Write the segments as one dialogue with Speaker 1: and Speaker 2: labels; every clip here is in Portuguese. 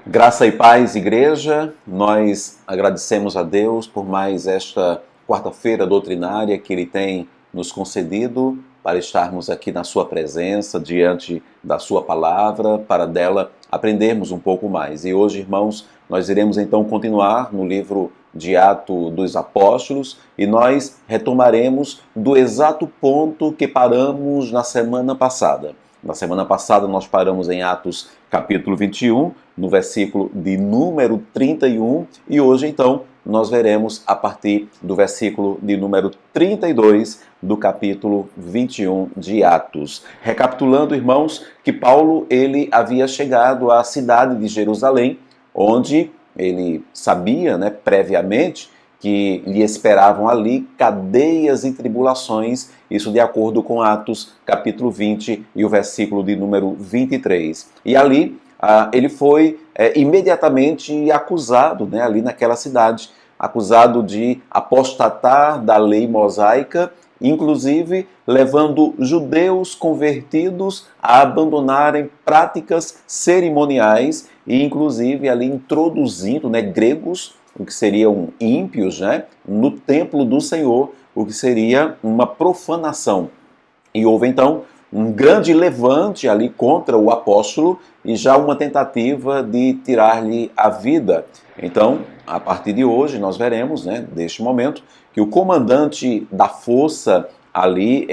Speaker 1: Graça e paz, igreja. Nós agradecemos a Deus por mais esta quarta-feira doutrinária que Ele tem nos concedido para estarmos aqui na Sua presença, diante da Sua palavra, para dela aprendermos um pouco mais. E hoje, irmãos, nós iremos então continuar no livro de Atos dos Apóstolos e nós retomaremos do exato ponto que paramos na semana passada. Na semana passada nós paramos em Atos capítulo 21, no versículo de número 31, e hoje então nós veremos a partir do versículo de número 32 do capítulo 21 de Atos. Recapitulando, irmãos, que Paulo ele havia chegado à cidade de Jerusalém, onde ele sabia, previamente, que lhe esperavam ali cadeias e tribulações, isso de acordo com Atos capítulo 20 e o versículo de número 23. E ali ele foi imediatamente acusado, ali naquela cidade, acusado de apostatar da lei mosaica, inclusive levando judeus convertidos a abandonarem práticas cerimoniais e inclusive ali introduzindo gregos, o que seriam ímpios, no templo do Senhor, o que seria uma profanação. E houve então um grande levante ali contra o apóstolo e já uma tentativa de tirar-lhe a vida. Então, a partir de hoje, nós veremos, deste momento, que o comandante da força ali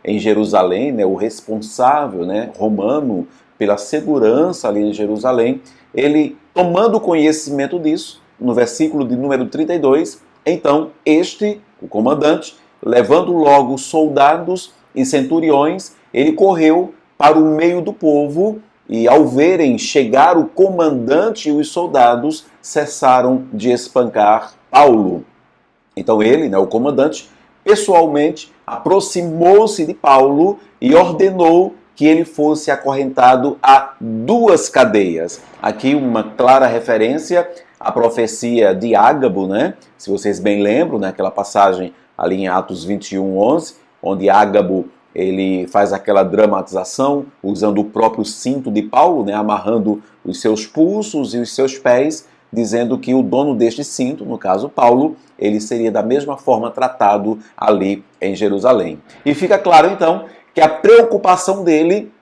Speaker 1: em Jerusalém, o responsável, romano pela segurança ali em Jerusalém, ele, tomando conhecimento disso, no versículo de número 32, então o comandante, levando logo soldados e centuriões, ele correu para o meio do povo e ao verem chegar o comandante e os soldados, cessaram de espancar Paulo. Então ele, o comandante, pessoalmente aproximou-se de Paulo e ordenou que ele fosse acorrentado a 2 cadeias. Aqui uma clara referência à profecia de Ágabo, Se vocês bem lembram, aquela passagem ali em Atos 21, 11, onde Ágabo ele faz aquela dramatização usando o próprio cinto de Paulo, amarrando os seus pulsos e os seus pés, dizendo que o dono deste cinto, no caso Paulo, ele seria da mesma forma tratado ali em Jerusalém. E fica claro então que a preocupação dele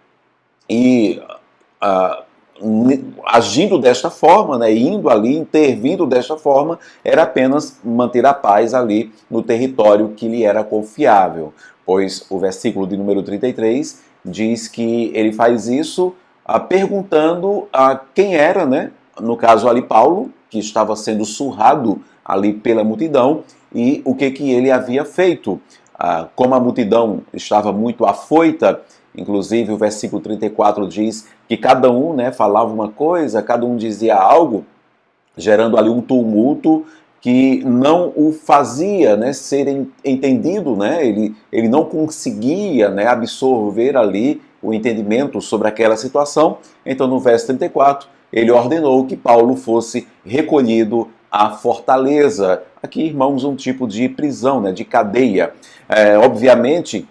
Speaker 1: e agindo desta forma, indo ali, intervindo desta forma, era apenas manter a paz ali no território que lhe era confiável. Pois o versículo de número 33 diz que ele faz isso perguntando a quem era, no caso ali Paulo, que estava sendo surrado ali pela multidão, e o que ele havia feito. Como a multidão estava muito afoita, inclusive o versículo 34 diz que cada um falava uma coisa, cada um dizia algo, gerando ali um tumulto que não o fazia ser entendido, ele não conseguia absorver ali o entendimento sobre aquela situação. Então no verso 34 ele ordenou que Paulo fosse recolhido à fortaleza. Aqui, irmãos, um tipo de prisão, de cadeia. Obviamente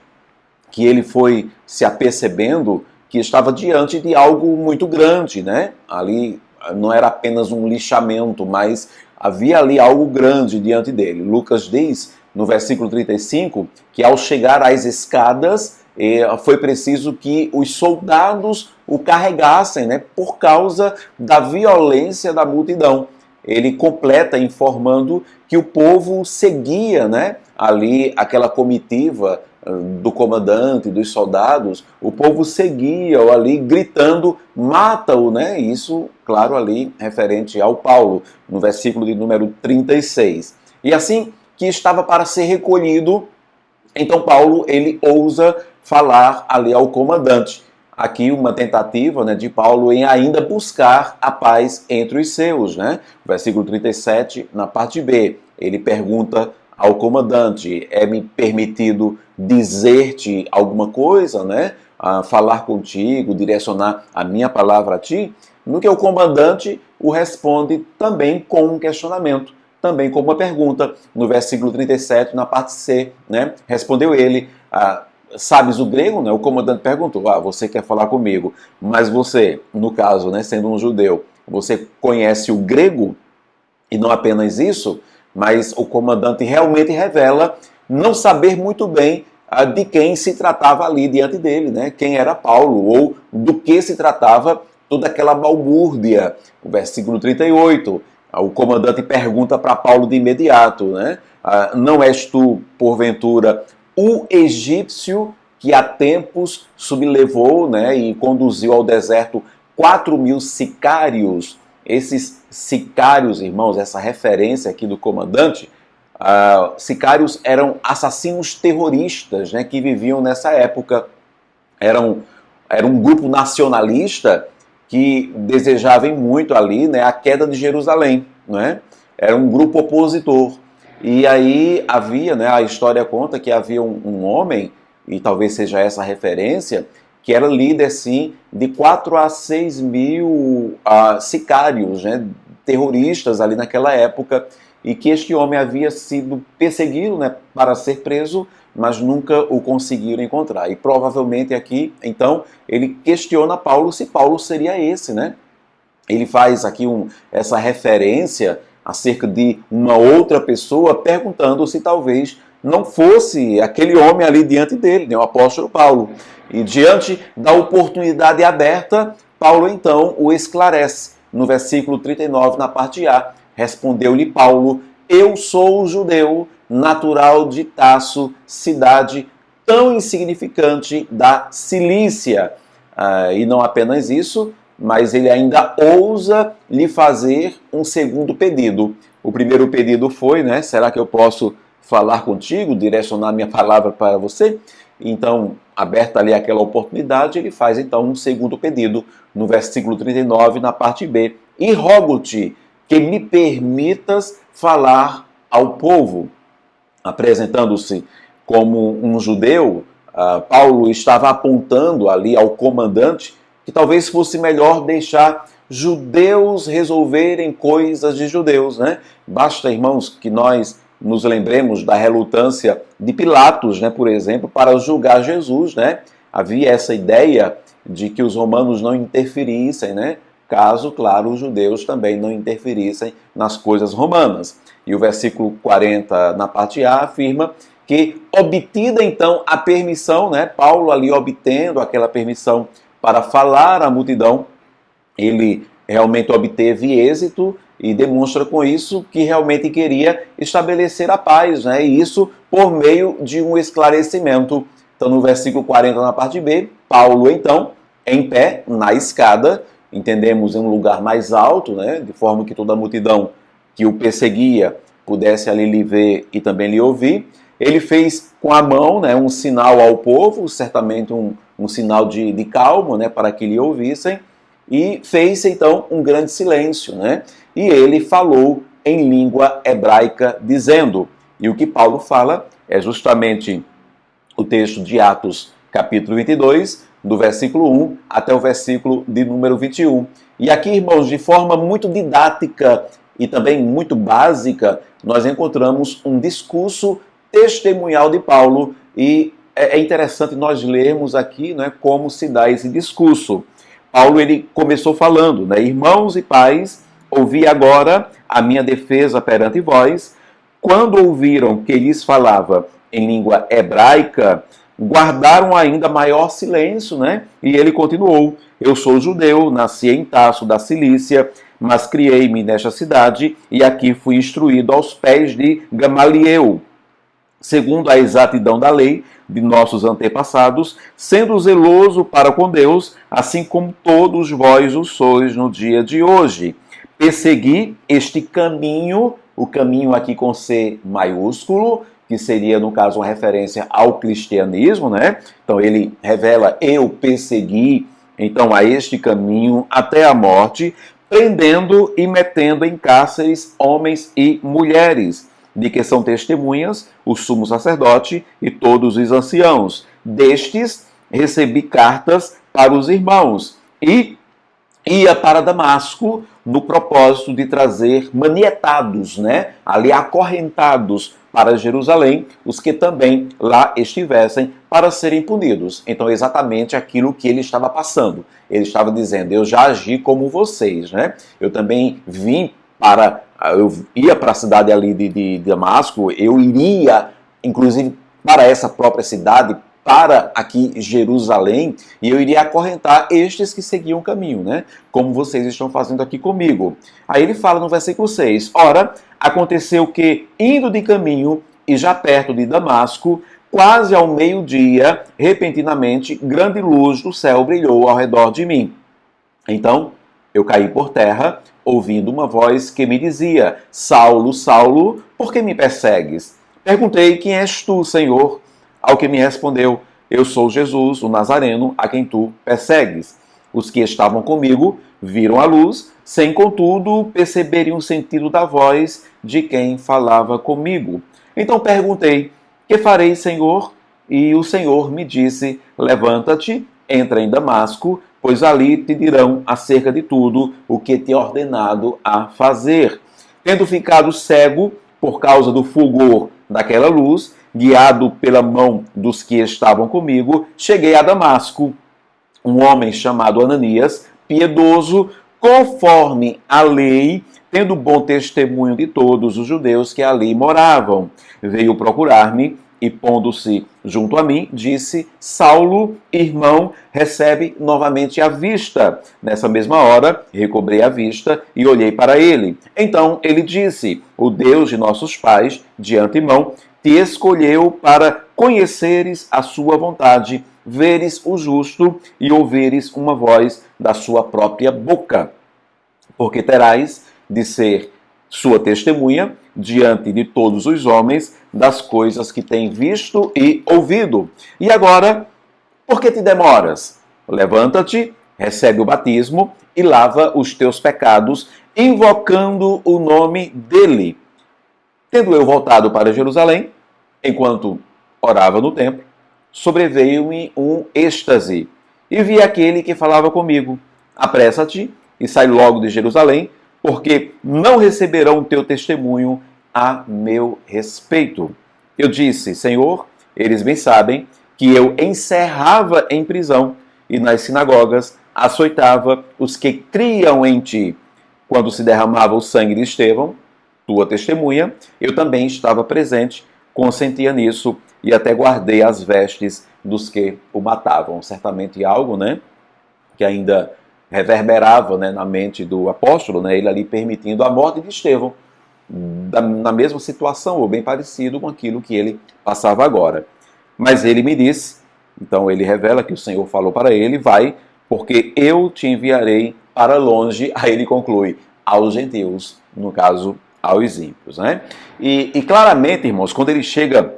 Speaker 1: que ele foi se apercebendo que estava diante de algo muito grande, Ali não era apenas um lixamento, mas havia ali algo grande diante dele. Lucas diz, no versículo 35, que ao chegar às escadas, foi preciso que os soldados o carregassem, por causa da violência da multidão. Ele completa informando que o povo seguia, ali aquela comitiva do comandante, dos soldados, o povo seguia-o ali gritando, mata-o, Isso, claro, ali referente ao Paulo, no versículo de número 36. E assim que estava para ser recolhido, então Paulo, ele ousa falar ali ao comandante. Aqui uma tentativa de Paulo em ainda buscar a paz entre os seus. Versículo 37, na parte B, ele pergunta ao comandante, é-me permitido dizer-te alguma coisa, falar contigo, direcionar a minha palavra a ti? No que o comandante o responde também com um questionamento, também com uma pergunta. No versículo 37, na parte C, respondeu ele, sabes o grego? O comandante perguntou, você quer falar comigo, mas você, no caso, sendo um judeu, Você conhece o grego, e não apenas isso, mas o comandante realmente revela não saber muito bem de quem se tratava ali diante dele, né? Quem era Paulo, ou do que se tratava toda aquela balbúrdia. O versículo 38, o comandante pergunta para Paulo de imediato, né? Não és tu, porventura, o egípcio que há tempos sublevou, né, e conduziu ao deserto 4.000 sicários? Esses sicários, irmãos, essa referência aqui do comandante, sicários eram assassinos terroristas, né, que viviam nessa época. Era um grupo nacionalista que desejava muito ali, né, a queda de Jerusalém. Né? Era um grupo opositor. E aí havia, né, a história conta que havia um homem, e talvez seja essa a referência, que era líder, sim, de 4 a 6 mil sicários, né, terroristas ali naquela época, e que este homem havia sido perseguido, né, para ser preso, mas nunca o conseguiram encontrar. E provavelmente aqui, então, ele questiona Paulo se Paulo seria esse, né? Ele faz aqui essa referência acerca de uma outra pessoa, perguntando se talvez não fosse aquele homem ali diante dele, né, o apóstolo Paulo. E diante da oportunidade aberta, Paulo então o esclarece. No versículo 39, na parte A, respondeu-lhe Paulo: eu sou judeu, natural de Tasso, cidade tão insignificante da Cilícia. E não apenas isso, mas ele ainda ousa lhe fazer um segundo pedido. O primeiro pedido foi, né, será que eu posso falar contigo, direcionar minha palavra para você? Então, aberta ali aquela oportunidade, ele faz então um segundo pedido, no versículo 39, na parte B. E rogo-te que me permitas falar ao povo. Apresentando-se como um judeu, Paulo estava apontando ali ao comandante que talvez fosse melhor deixar judeus resolverem coisas de judeus, né? Basta, irmãos, que nós nos lembremos da relutância de Pilatos, né, por exemplo, para julgar Jesus, né? Havia essa ideia de que os romanos não interferissem, né? Caso, claro, os judeus também não interferissem nas coisas romanas. E o versículo 40, na parte A, afirma que, obtida então a permissão, né, Paulo ali obtendo aquela permissão para falar à multidão, ele realmente obteve êxito e demonstra com isso que realmente queria estabelecer a paz, né, e isso por meio de um esclarecimento. Então, no versículo 40, na parte B, Paulo, então, em pé, na escada, entendemos em um lugar mais alto, né, de forma que toda a multidão que o perseguia pudesse ali lhe ver e também lhe ouvir. Ele fez com a mão, né, um sinal ao povo, certamente um sinal de calma, né, para que lhe ouvissem, e fez então um grande silêncio, né? E ele falou em língua hebraica, dizendo, e o que Paulo fala é justamente o texto de Atos, capítulo 22, do versículo 1 até o versículo de número 21. E aqui, irmãos, de forma muito didática e também muito básica, nós encontramos um discurso testemunhal de Paulo, e é interessante nós lermos aqui, né, como se dá esse discurso. Paulo ele começou falando, né, irmãos e pais, ouvi agora a minha defesa perante vós. Quando ouviram que lhes falava em língua hebraica, guardaram ainda maior silêncio, né? E ele continuou: eu sou judeu, nasci em Tasso da Cilícia, mas criei-me nesta cidade e aqui fui instruído aos pés de Gamaliel, segundo a exatidão da lei de nossos antepassados, sendo zeloso para com Deus, assim como todos vós o sois no dia de hoje. Persegui este caminho, o caminho aqui com C maiúsculo, que seria, no caso, uma referência ao cristianismo, né? Então ele revela, eu persegui, então, a este caminho até a morte, prendendo e metendo em cárceres homens e mulheres, de que são testemunhas o sumo sacerdote e todos os anciãos. Destes recebi cartas para os irmãos, e ia para Damasco no propósito de trazer manietados, né, ali acorrentados para Jerusalém, os que também lá estivessem para serem punidos. Então, exatamente aquilo que ele estava passando. Ele estava dizendo: eu já agi como vocês, né? Eu também eu ia para a cidade ali de Damasco, eu iria, inclusive, para essa própria cidade, para aqui Jerusalém, e eu iria acorrentar estes que seguiam o caminho, né? Como vocês estão fazendo aqui comigo. Aí ele fala no versículo 6, ora, aconteceu que, indo de caminho, e já perto de Damasco, quase ao meio-dia, repentinamente, grande luz do céu brilhou ao redor de mim. Então, eu caí por terra, ouvindo uma voz que me dizia: Saulo, Saulo, por que me persegues? Perguntei: quem és tu, Senhor? Ao que me respondeu: eu sou Jesus, o Nazareno, a quem tu persegues. Os que estavam comigo viram a luz, sem contudo perceberem o sentido da voz de quem falava comigo. Então perguntei: que farei, Senhor? E o Senhor me disse: levanta-te, entra em Damasco, pois ali te dirão acerca de tudo o que te é ordenado a fazer. Tendo ficado cego por causa do fulgor daquela luz, guiado pela mão dos que estavam comigo, cheguei a Damasco. Um homem chamado Ananias, piedoso, conforme a lei, tendo bom testemunho de todos os judeus que ali moravam, veio procurar-me e, pondo-se junto a mim, disse: Saulo, irmão, recebe novamente a vista. Nessa mesma hora, recobrei a vista e olhei para ele. Então ele disse: o Deus de nossos pais, de antemão, te escolheu para conheceres a sua vontade, veres o justo e ouveres uma voz da sua própria boca. Porque terás de ser sua testemunha diante de todos os homens das coisas que tem visto e ouvido. E agora, por que te demoras? Levanta-te, recebe o batismo e lava os teus pecados, invocando o nome dele. Tendo eu voltado para Jerusalém, enquanto orava no templo, sobreveio-me um êxtase, e vi aquele que falava comigo: apressa-te e sai logo de Jerusalém, porque não receberão teu testemunho a meu respeito. Eu disse: Senhor, eles bem sabem que eu encerrava em prisão e nas sinagogas açoitava os que criam em ti. Quando se derramava o sangue de Estevão, tua testemunha, eu também estava presente, consentia nisso e até guardei as vestes dos que o matavam. Certamente algo, né, que ainda reverberava, né, na mente do apóstolo, né, ele ali permitindo a morte de Estevão, na mesma situação, ou bem parecido com aquilo que ele passava agora. Mas ele me disse, então ele revela que o Senhor falou para ele: vai, porque eu te enviarei para longe. Aí ele conclui: aos gentios, no caso, aos ímpios, né? E claramente, irmãos, quando ele chega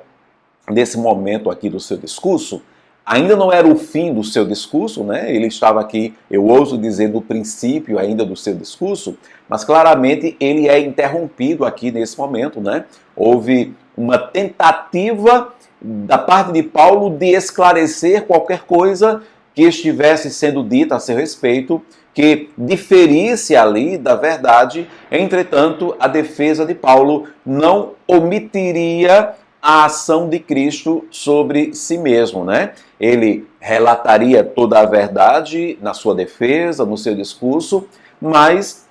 Speaker 1: nesse momento aqui do seu discurso, ainda não era o fim do seu discurso, né? Ele estava aqui, eu ouso dizer, no princípio ainda do seu discurso, mas claramente ele é interrompido aqui nesse momento, né? Houve uma tentativa da parte de Paulo de esclarecer qualquer coisa que estivesse sendo dita a seu respeito, que diferisse ali da verdade. Entretanto, a defesa de Paulo não omitiria a ação de Cristo sobre si mesmo, né? Ele relataria toda a verdade na sua defesa, no seu discurso, mas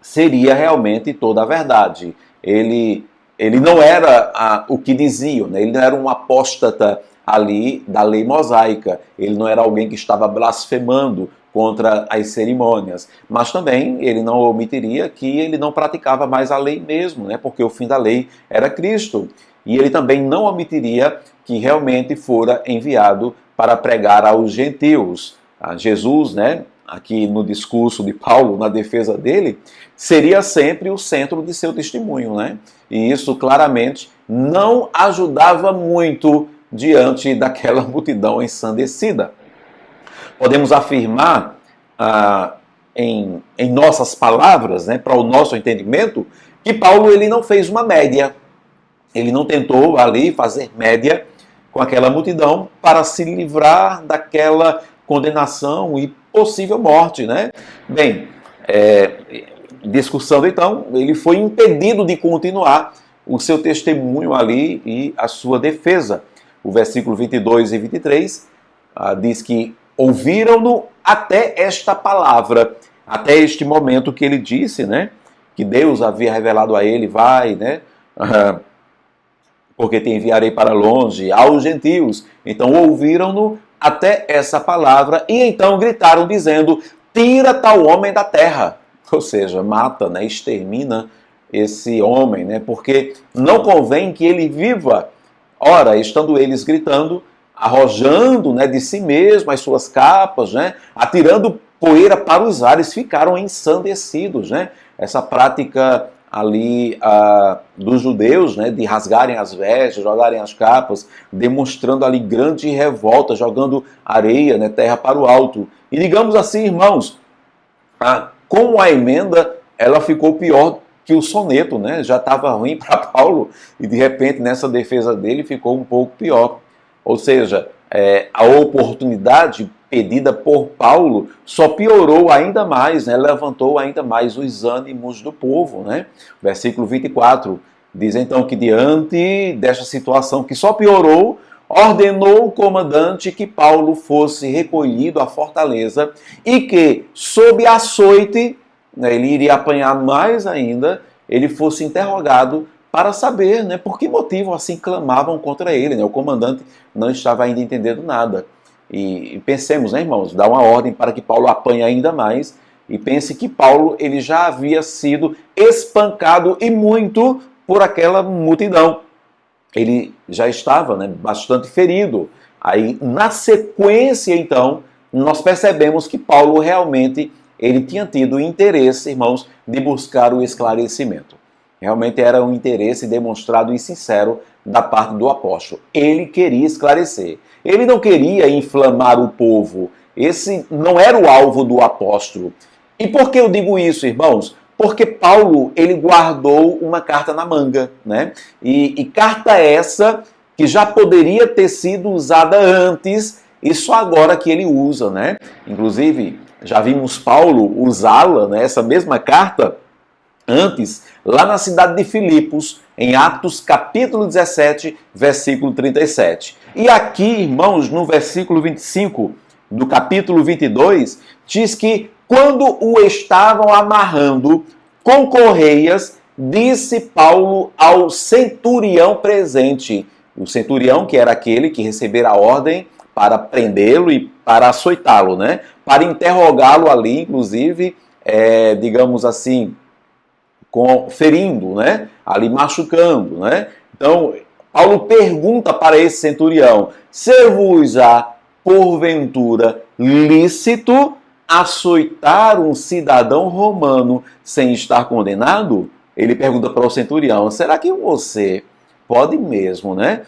Speaker 1: seria realmente toda a verdade. Ele não era o que diziam, né? Ele não era um apóstata ali da lei mosaica, ele não era alguém que estava blasfemando contra as cerimônias, mas também ele não omitiria que ele não praticava mais a lei mesmo, né? Porque o fim da lei era Cristo. E ele também não omitiria que realmente fora enviado para pregar aos gentios. Jesus, né, aqui no discurso de Paulo, na defesa dele, seria sempre o centro de seu testemunho, né? E isso claramente não ajudava muito diante daquela multidão ensandecida. Podemos afirmar, em nossas palavras, né, para o nosso entendimento, que Paulo ele não fez uma média. Ele não tentou ali fazer média com aquela multidão para se livrar daquela condenação e possível morte, né? Bem, discussão então, ele foi impedido de continuar o seu testemunho ali e a sua defesa. O versículo 22 e 23 diz que ouviram-no até esta palavra, até este momento que ele disse, né? Que Deus havia revelado a ele, vai, né? Porque te enviarei para longe aos gentios. Então ouviram-no até essa palavra e então gritaram dizendo, tira tal homem da terra. Ou seja, mata, né? Extermina esse homem, né? Porque não convém que ele viva. Ora, estando eles gritando, arrojando, né, de si mesmo as suas capas, né, atirando poeira para os ares, ficaram ensandecidos, né? Essa prática ali dos judeus, né, de rasgarem as vestes, jogarem as capas, demonstrando ali grande revolta, jogando areia, né, terra para o alto. E digamos assim, irmãos, com a emenda, ela ficou pior que o soneto, né? Já estava ruim para Paulo e de repente nessa defesa dele ficou um pouco pior. Ou seja, a oportunidade pedida por Paulo só piorou ainda mais, né? Levantou ainda mais os ânimos do povo, né? Versículo 24 diz então que diante desta situação que só piorou, ordenou o comandante que Paulo fosse recolhido à fortaleza e que, sob açoite, né, ele iria apanhar mais ainda, ele fosse interrogado para saber, né, por que motivo assim clamavam contra ele. Né? O comandante não estava ainda entendendo nada. E pensemos, né, irmãos, dá uma ordem para que Paulo apanhe ainda mais. E pense que Paulo ele já havia sido espancado e muito por aquela multidão. Ele já estava, né, bastante ferido. Aí, na sequência, então, nós percebemos que Paulo realmente ele tinha tido interesse, irmãos, de buscar o esclarecimento. Realmente era um interesse demonstrado e sincero da parte do apóstolo. Ele queria esclarecer. Ele não queria inflamar o povo. Esse não era o alvo do apóstolo. E por que eu digo isso, irmãos? Porque Paulo, ele guardou uma carta na manga, né? E carta essa que já poderia ter sido usada antes e só agora que ele usa, né? Inclusive, já vimos Paulo usá-la, né, essa mesma carta, antes, lá na cidade de Filipos, em Atos capítulo 17, versículo 37. E aqui, irmãos, no versículo 25 do capítulo 22, diz que quando o estavam amarrando com correias, disse Paulo ao centurião presente. O centurião, que era aquele que recebera a ordem para prendê-lo e para açoitá-lo, né? Para interrogá-lo ali, inclusive, digamos assim, ferindo, né? Ali machucando, né? Então, Paulo pergunta para esse centurião, ser-vos-á, porventura, lícito açoitar um cidadão romano sem estar condenado? Ele pergunta para o centurião, será que você pode mesmo, né,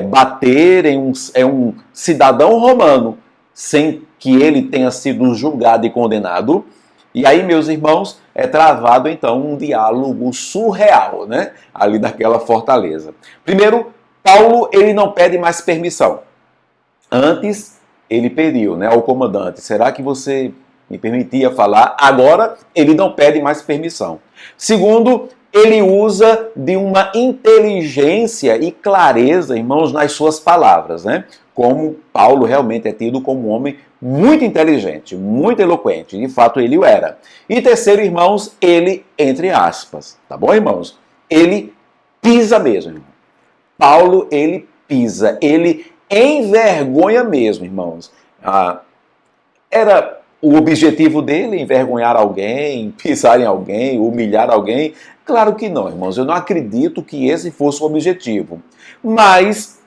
Speaker 1: bater em um cidadão romano sem que ele tenha sido julgado e condenado? E aí, meus irmãos, é travado então um diálogo surreal, né, ali daquela fortaleza. Primeiro, Paulo ele não pede mais permissão. Antes, ele pediu, né, ao comandante, será que você me permitia falar? Agora, ele não pede mais permissão. Segundo, ele usa de uma inteligência e clareza, irmãos, nas suas palavras, né? Como Paulo realmente é tido como um homem muito inteligente, muito eloquente. De fato, ele o era. E terceiro, irmãos, ele, entre aspas, tá bom, irmãos? Ele pisa mesmo, irmão. Paulo, ele pisa, ele envergonha mesmo, irmãos. Era o objetivo dele envergonhar alguém, pisar em alguém, humilhar alguém? Claro que não, irmãos. Eu não acredito que esse fosse o objetivo. Mas,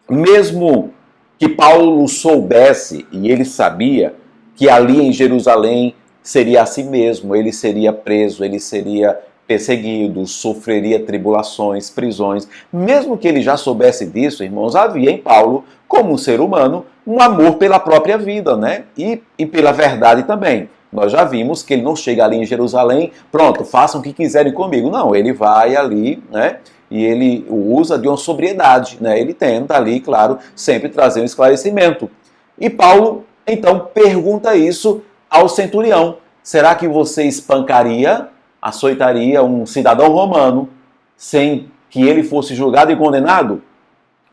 Speaker 1: mesmo que Paulo soubesse, e ele sabia, que ali em Jerusalém seria assim mesmo, ele seria preso, ele seria perseguido, sofreria tribulações, prisões. Mesmo que ele já soubesse disso, irmãos, havia em Paulo, como um ser humano, um amor pela própria vida, né? E pela verdade também. Nós já vimos que ele não chega ali em Jerusalém, pronto, façam o que quiserem comigo. Não, ele vai ali, né? E ele usa de uma sobriedade, né? Ele tenta ali, claro, sempre trazer um esclarecimento. E Paulo, então, pergunta isso ao centurião: será que você espancaria, açoitaria um cidadão romano sem que ele fosse julgado e condenado?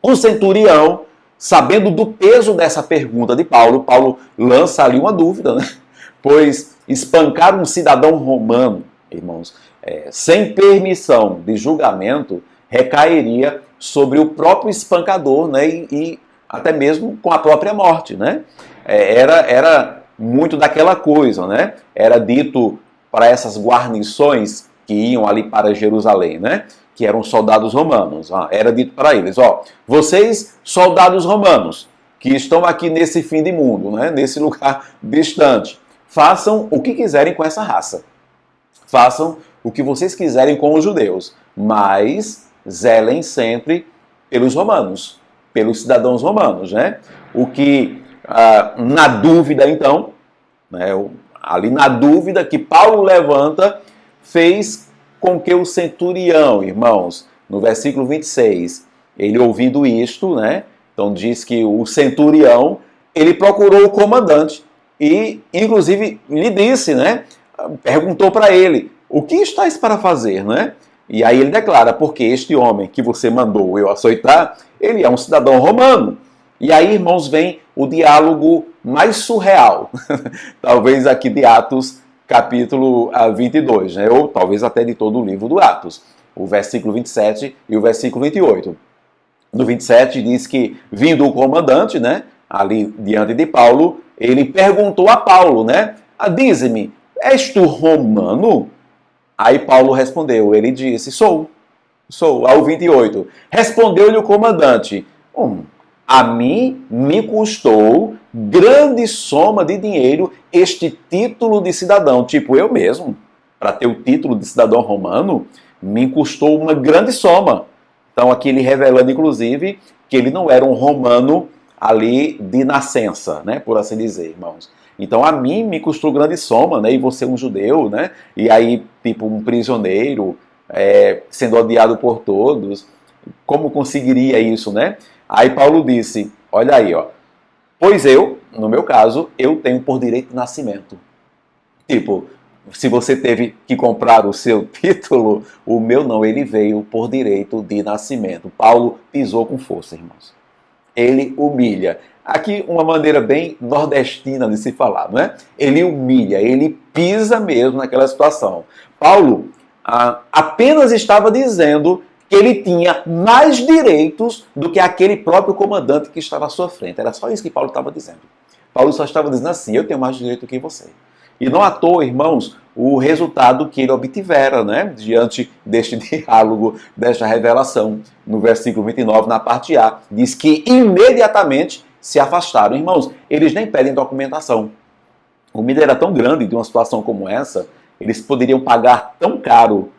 Speaker 1: O centurião, sabendo do peso dessa pergunta de Paulo, Paulo lança ali uma dúvida, né? Pois espancar um cidadão romano, irmãos, sem permissão de julgamento, recairia sobre o próprio espancador, né? E até mesmo com a própria morte, né? Era muito daquela coisa, né? Era dito para essas guarnições que iam ali para Jerusalém, né? Que eram soldados romanos. Era dito para eles: ó, vocês, soldados romanos, que estão aqui nesse fim de mundo, né? Nesse lugar distante, façam o que quiserem com essa raça. Façam o que vocês quiserem com os judeus, mas zelem sempre pelos romanos, pelos cidadãos romanos, né? O que, na dúvida, então, né, ali na dúvida que Paulo levanta, fez com que o centurião, irmãos, no versículo 26, ele ouvindo isto, né? Então diz que o centurião, ele procurou o comandante e, inclusive, lhe disse, né? Perguntou para ele: o que estás para fazer, né? E aí ele declara: porque este homem que você mandou eu açoitar, ele é um cidadão romano. E aí, irmãos, vem o diálogo mais surreal, talvez aqui de Atos, capítulo 22, né? Ou talvez até de todo o livro do Atos, o versículo 27 e o versículo 28. No 27 diz que, vindo o comandante, né, ali diante de Paulo, ele perguntou a Paulo, né? Dize-me, és tu romano? Aí Paulo respondeu, ele disse: sou. Ao 28. Respondeu-lhe o comandante: a mim me custou grande soma de dinheiro este título de cidadão. Tipo, eu mesmo, para ter o título de cidadão romano, me custou uma grande soma. Então aqui ele revelando, inclusive, que ele não era um romano ali de nascença, né, por assim dizer, irmãos. Então a mim me custou grande soma, né, e você um judeu, né, e aí tipo um prisioneiro, sendo odiado por todos, como conseguiria isso, né? Aí Paulo disse, olha aí, ó, pois eu, no meu caso, eu tenho por direito de nascimento. Tipo, se você teve que comprar o seu título, o meu não, ele veio por direito de nascimento. Paulo pisou com força, irmãos. Ele humilha. Aqui uma maneira bem nordestina de se falar, não é? Ele humilha, ele pisa mesmo naquela situação. Paulo apenas estava dizendo que ele tinha mais direitos do que aquele próprio comandante que estava à sua frente. Era só isso que Paulo estava dizendo. Paulo só estava dizendo assim: eu tenho mais direito do que você. E não à toa, irmãos, o resultado que ele obtivera, né, diante deste diálogo, desta revelação, no versículo 29, na parte A, diz que imediatamente se afastaram. Irmãos, eles nem pedem documentação. O medo era tão grande de uma situação como essa, eles poderiam pagar tão caro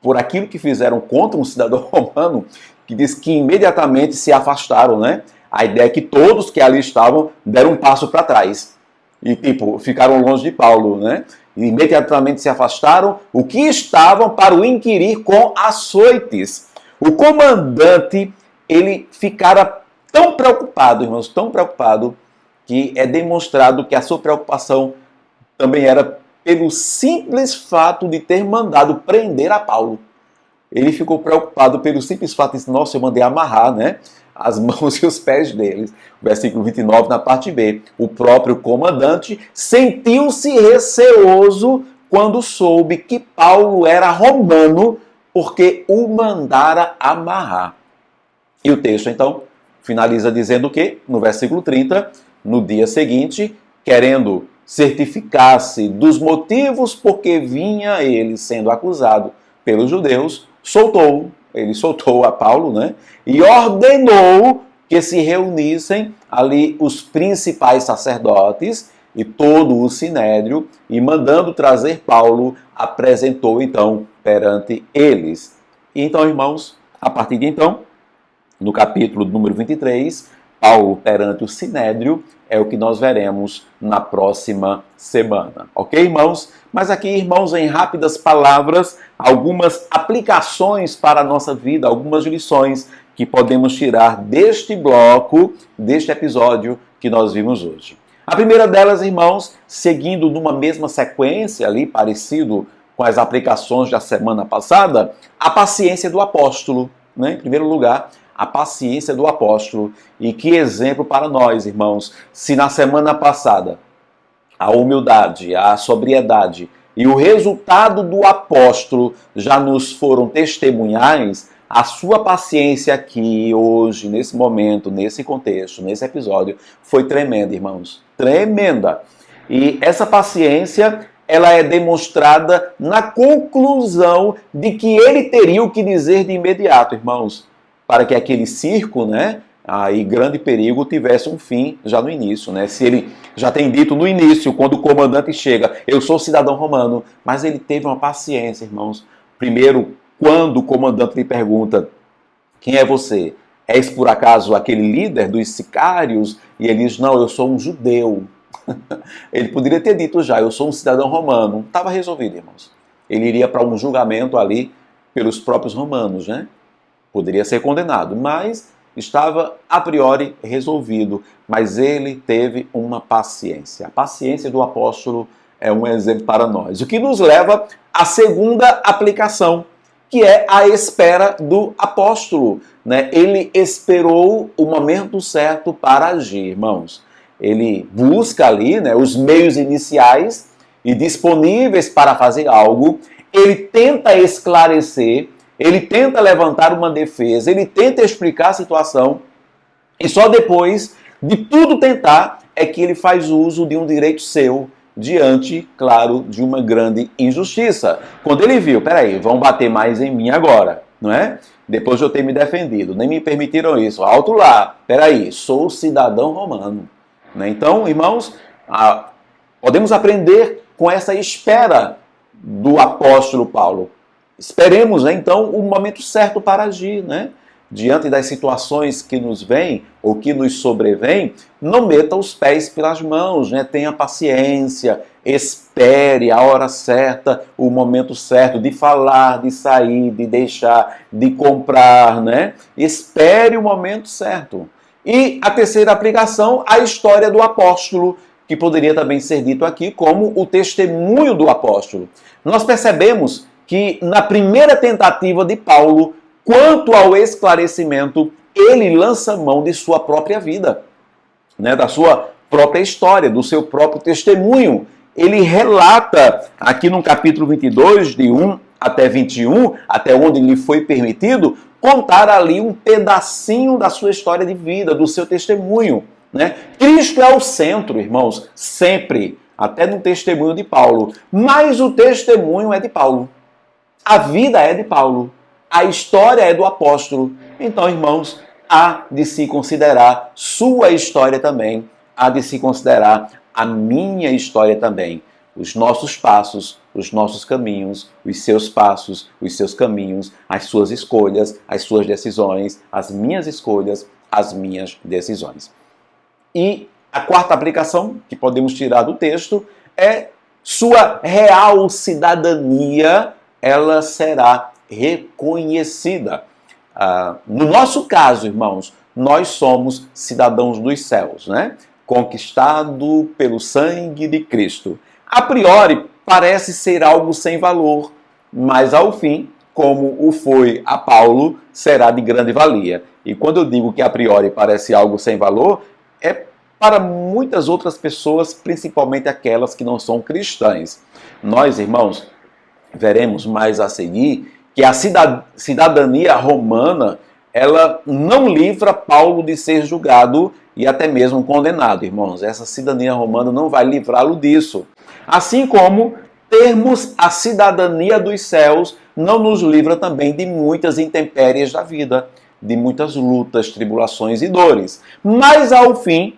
Speaker 1: por aquilo que fizeram contra um cidadão romano, que diz que imediatamente se afastaram, né? A ideia é que todos que ali estavam deram um passo para trás. E, tipo, ficaram longe de Paulo, né? E imediatamente se afastaram, o que estavam para o inquirir com açoites. O comandante, ele ficara tão preocupado, irmãos, tão preocupado, que é demonstrado que a sua preocupação também era pelo simples fato de ter mandado prender a Paulo. Ele ficou preocupado pelo simples fato de dizer, nossa, eu mandei amarrar, né, as mãos e os pés deles. Versículo 29, na parte B. O próprio comandante sentiu-se receoso quando soube que Paulo era romano, porque o mandara amarrar. E o texto, então, finaliza dizendo que, no versículo 30, no dia seguinte, querendo certificar-se dos motivos por que vinha ele sendo acusado pelos judeus, ele soltou a Paulo, né? E ordenou que se reunissem ali os principais sacerdotes e todo o sinédrio, e mandando trazer Paulo, apresentou então perante eles. E então, irmãos, a partir de então, no capítulo número 23, Paulo perante o sinédrio, é o que nós veremos na próxima semana. Ok, irmãos? Mas aqui, irmãos, em rápidas palavras, algumas aplicações para a nossa vida, algumas lições que podemos tirar deste bloco, deste episódio que nós vimos hoje. A primeira delas, irmãos, seguindo numa mesma sequência ali, parecido com as aplicações da semana passada, a paciência do apóstolo, né? Em primeiro lugar, a paciência do apóstolo. E que exemplo para nós, irmãos, se na semana passada a humildade, a sobriedade e o resultado do apóstolo já nos foram testemunhais, a sua paciência aqui, hoje, nesse momento, nesse contexto, nesse episódio, foi tremenda, irmãos. Tremenda. E essa paciência, ela é demonstrada na conclusão de que ele teria o que dizer de imediato, irmãos, para que aquele circo, né, aí grande perigo, tivesse um fim já no início, né? Se ele já tem dito no início, quando o comandante chega, eu sou cidadão romano, mas ele teve uma paciência, irmãos. Primeiro, quando o comandante lhe pergunta, quem é você? És por acaso aquele líder dos sicários? E ele diz, não, eu sou um judeu. Ele poderia ter dito já, eu sou um cidadão romano. Estava resolvido, irmãos. Ele iria para um julgamento ali pelos próprios romanos, né? Poderia ser condenado, mas estava a priori resolvido. Mas ele teve uma paciência. A paciência do apóstolo é um exemplo para nós. O que nos leva à segunda aplicação, que é a espera do apóstolo, né? Ele esperou o momento certo para agir, irmãos. Ele busca ali, né, os meios iniciais e disponíveis para fazer algo. Ele tenta esclarecer, ele tenta levantar uma defesa, ele tenta explicar a situação. E só depois de tudo tentar é que ele faz uso de um direito seu diante, claro, de uma grande injustiça. Quando ele viu, peraí, vão bater mais em mim agora, não é? Depois de eu ter me defendido, nem me permitiram isso. Alto lá, peraí, sou cidadão romano. Né? Então, irmãos, podemos aprender com essa espera do apóstolo Paulo. Esperemos, né, então, o momento certo para agir, né? Diante das situações que nos vêm ou que nos sobrevêm, não meta os pés pelas mãos, né? Tenha paciência, espere a hora certa, o momento certo de falar, de sair, de deixar, de comprar, né? Espere o momento certo. E a terceira aplicação, a história do apóstolo, que poderia também ser dito aqui como o testemunho do apóstolo. Nós percebemos que na primeira tentativa de Paulo, quanto ao esclarecimento, ele lança mão de sua própria vida, né, da sua própria história, do seu próprio testemunho. Ele relata aqui no capítulo 22, de 1 até 21, até onde lhe foi permitido, contar ali um pedacinho da sua história de vida, do seu testemunho. Né? Cristo é o centro, irmãos, sempre, até no testemunho de Paulo. Mas o testemunho é de Paulo. A vida é de Paulo. A história é do apóstolo. Então, irmãos, há de se considerar sua história também. Há de se considerar a minha história também. Os nossos passos, os nossos caminhos, os seus passos, os seus caminhos, as suas escolhas, as suas decisões, as minhas escolhas, as minhas decisões. E a quarta aplicação que podemos tirar do texto é sua real cidadania, ela será reconhecida. No nosso caso, irmãos, nós somos cidadãos dos céus, né? Conquistado pelo sangue de Cristo. A priori, parece ser algo sem valor, mas ao fim, como o foi a Paulo, será de grande valia. E quando eu digo que a priori parece algo sem valor, é para muitas outras pessoas, principalmente aquelas que não são cristãs. Nós, irmãos, veremos mais a seguir que a cidadania romana, ela não livra Paulo de ser julgado e até mesmo condenado, irmãos. Essa cidadania romana não vai livrá-lo disso. Assim como termos a cidadania dos céus não nos livra também de muitas intempéries da vida, de muitas lutas, tribulações e dores. Mas ao fim,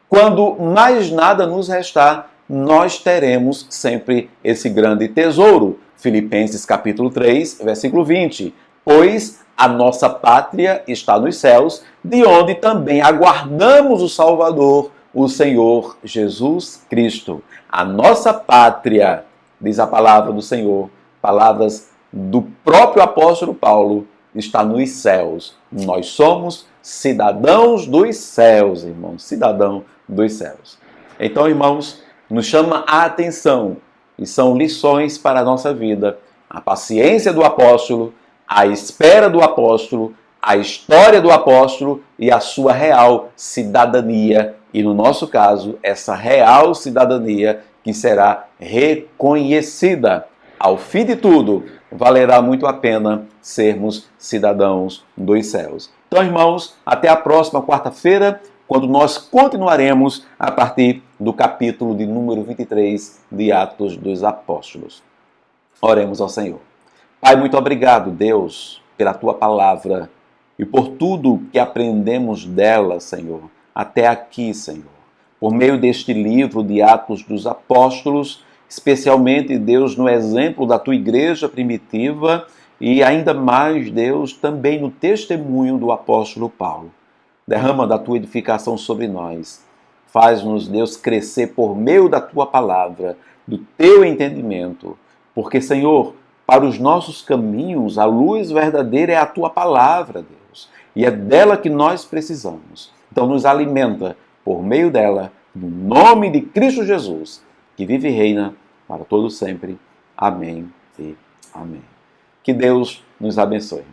Speaker 1: quando mais nada nos restar, nós teremos sempre esse grande tesouro. Filipenses capítulo 3, versículo 20. Pois a nossa pátria está nos céus, de onde também aguardamos o Salvador, o Senhor Jesus Cristo. A nossa pátria, diz a palavra do Senhor, palavras do próprio apóstolo Paulo, está nos céus. Nós somos cidadãos dos céus, irmãos, cidadão dos céus. Então, irmãos, nos chama a atenção e são lições para a nossa vida. A paciência do apóstolo, a espera do apóstolo, a história do apóstolo e a sua real cidadania. E no nosso caso, essa real cidadania que será reconhecida. Ao fim de tudo, valerá muito a pena sermos cidadãos dos céus. Então, irmãos, até a próxima quarta-feira, quando nós continuaremos a partir do capítulo de número 23 de Atos dos Apóstolos. Oremos ao Senhor. Pai, muito obrigado, Deus, pela Tua palavra e por tudo que aprendemos dela, Senhor, até aqui, Senhor. Por meio deste livro de Atos dos Apóstolos, especialmente, Deus, no exemplo da Tua igreja primitiva e ainda mais, Deus, também no testemunho do apóstolo Paulo. Derrama da Tua edificação sobre nós. Faz-nos, Deus, crescer por meio da Tua palavra, do Teu entendimento. Porque, Senhor, para os nossos caminhos, a luz verdadeira é a Tua palavra, Deus. E é dela que nós precisamos. Então, nos alimenta por meio dela, no nome de Cristo Jesus, que vive e reina para todo sempre. Amém e amém. Que Deus nos abençoe.